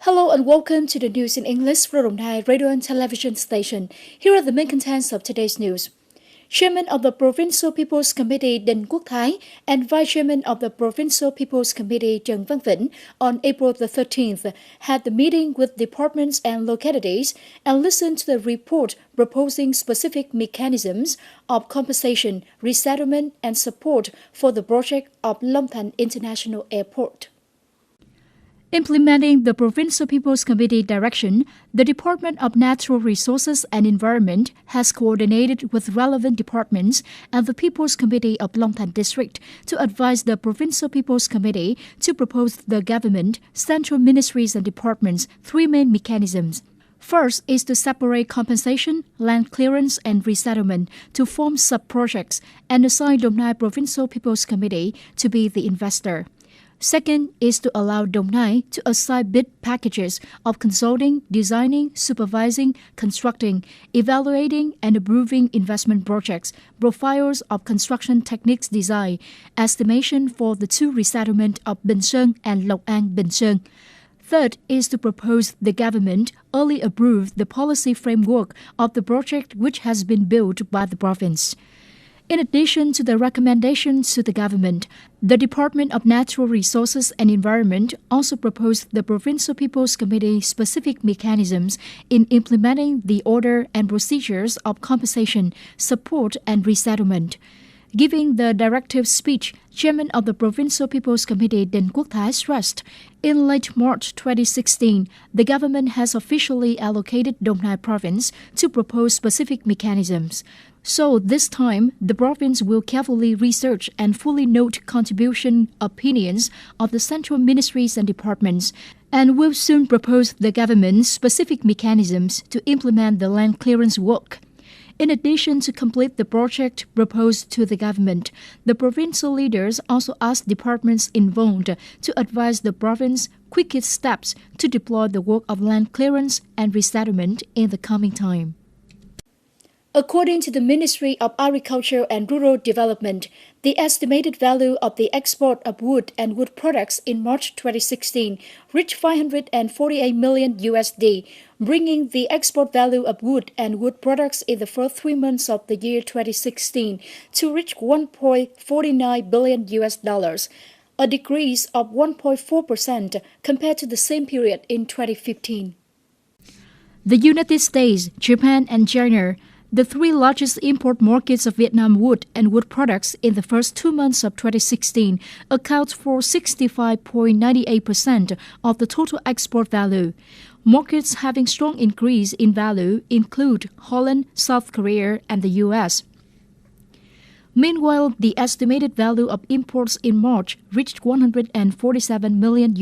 Hello and welcome to the news in English from Đồng Nai Radio and Television Station. Here are the main contents of today's news. Chairman of the Provincial People's Committee Đinh Quốc Thái and Vice Chairman of the Provincial People's Committee Trần Văn Vĩnh on April the 13th had the meeting with departments and localities and listened to the report proposing specific mechanisms of compensation, resettlement and support for the project of Long Thành International Airport. Implementing the Provincial People's Committee direction, the Department of Natural Resources and Environment has coordinated with relevant departments and the People's Committee of Long Thành District to advise the Provincial People's Committee to propose the government, central ministries and departments three main mechanisms. First is to separate compensation, land clearance and resettlement to form sub-projects and assign Đồng Nai Provincial People's Committee to be the investor. Second is to allow Đồng Nai to assign bid packages of consulting, designing, supervising, constructing, evaluating and approving investment projects, profiles of construction techniques design, estimation for the two resettlement of Bình Sơn and Lộc An Bình Sơn. Third is to propose the government early approve the policy framework of the project which has been built by the province. In addition to the recommendations to the government, the Department of Natural Resources and Environment also proposed the Provincial People's Committee specific mechanisms in implementing the order and procedures of compensation, support and resettlement. Giving the directive speech, Chairman of the Provincial People's Committee Đinh Quốc Thái stressed, in late March 2016, the government has officially allocated Đồng Nai province to propose specific mechanisms. So this time, the province will carefully research and fully note contribution opinions of the central ministries and departments, and will soon propose the government specific mechanisms to implement the land clearance work. In addition to complete the project proposed to the government, the provincial leaders also asked departments involved to advise the province quickest steps to deploy the work of land clearance and resettlement in the coming time. According to the Ministry of Agriculture and Rural Development, the estimated value of the export of wood and wood products in March 2016 reached $548 million, bringing the export value of wood and wood products in the first 3 months of the year 2016 to reach $1.49 billion, a decrease of 1.4% compared to the same period in 2015. The United States, Japan and China, the three largest import markets of Vietnam wood and wood products in the first 2 months of 2016 account for 65.98% of the total export value. Markets having strong increase in value include Holland, South Korea, and the U.S. Meanwhile, the estimated value of imports in March reached $147 million,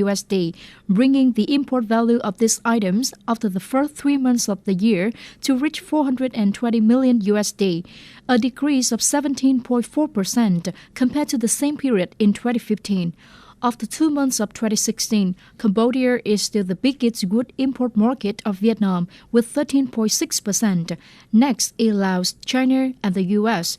bringing the import value of these items after the first 3 months of the year to reach $420 million, a decrease of 17.4% compared to the same period in 2015. After 2 months of 2016, Cambodia is still the biggest wood import market of Vietnam with 13.6%. Next is Laos, China, and the U.S.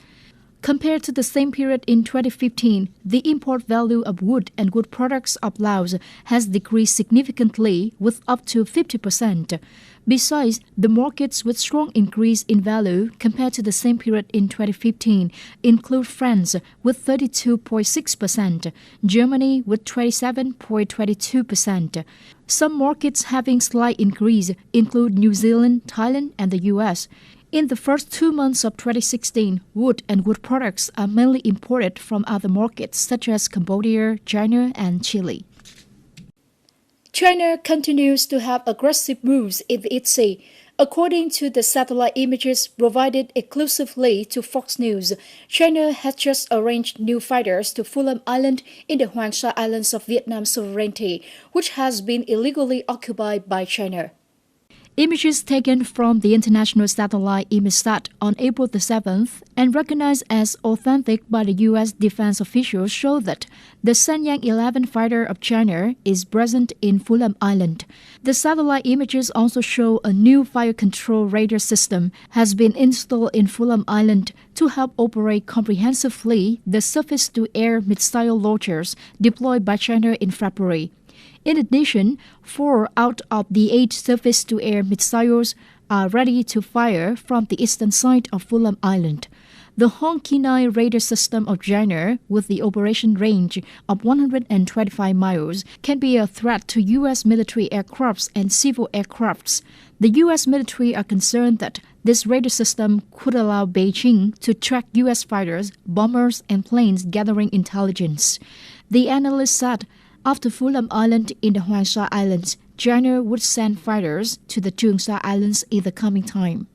Compared to the same period in 2015, the import value of wood and wood products of Laos has decreased significantly with up to 50%. Besides, the markets with strong increase in value compared to the same period in 2015 include France with 32.6%, Germany with 27.22%. Some markets having slight increase include New Zealand, Thailand, and the U.S. In the first 2 months of 2016, wood and wood products are mainly imported from other markets such as Cambodia, China, and Chile. China continues to have aggressive moves in the East Sea. According to the satellite images provided exclusively to Fox News, China has just arranged new fighters to Fulham Island in the Hoàng Sa Islands of Vietnam sovereignty, which has been illegally occupied by China. Images taken from the international satellite ImageSat on April the 7th and recognized as authentic by the U.S. defense officials show that the Shenyang 11 fighter of China is present in Fulham Island. The satellite images also show a new fire control radar system has been installed in Fulham Island to help operate comprehensively the surface-to-air missile launchers deployed by China in February. In addition, 4 out of the 8 surface-to-air missiles are ready to fire from the eastern side of Fulham Island. The Hong-9 radar system of China, with the operation range of 125 miles, can be a threat to U.S. military aircrafts and civil aircrafts. The U.S. military are concerned that this radar system could allow Beijing to track U.S. fighters, bombers, and planes gathering intelligence. The analyst said, after Fulham Island in the Huangsha Islands, China would send fighters to the Cheungsha Islands in the coming time.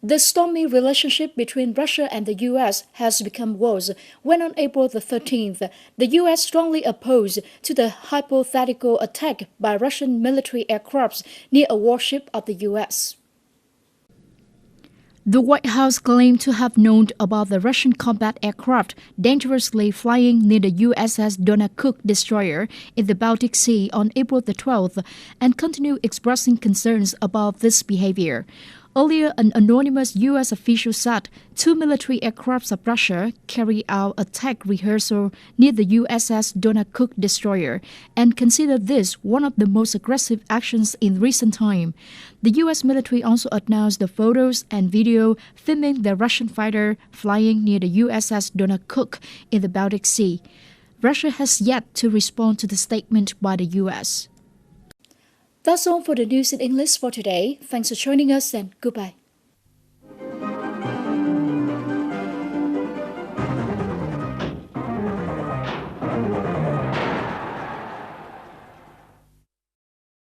The stormy relationship between Russia and the U.S. has become worse when on April the 13th, the U.S. strongly opposed to the hypothetical attack by Russian military aircrafts near a warship of the U.S. The White House claimed to have known about the Russian combat aircraft dangerously flying near the USS Donald Cook destroyer in the Baltic Sea on April the 12th and continued expressing concerns about this behavior. Earlier, an anonymous U.S. official said 2 military aircrafts of Russia carried out attack rehearsal near the USS Donald Cook destroyer and considered this one of the most aggressive actions in recent time. The U.S. military also announced the photos and video filming the Russian fighter flying near the USS Donald Cook in the Baltic Sea. Russia has yet to respond to the statement by the U.S. That's all for the news in English for today. Thanks for joining us and goodbye.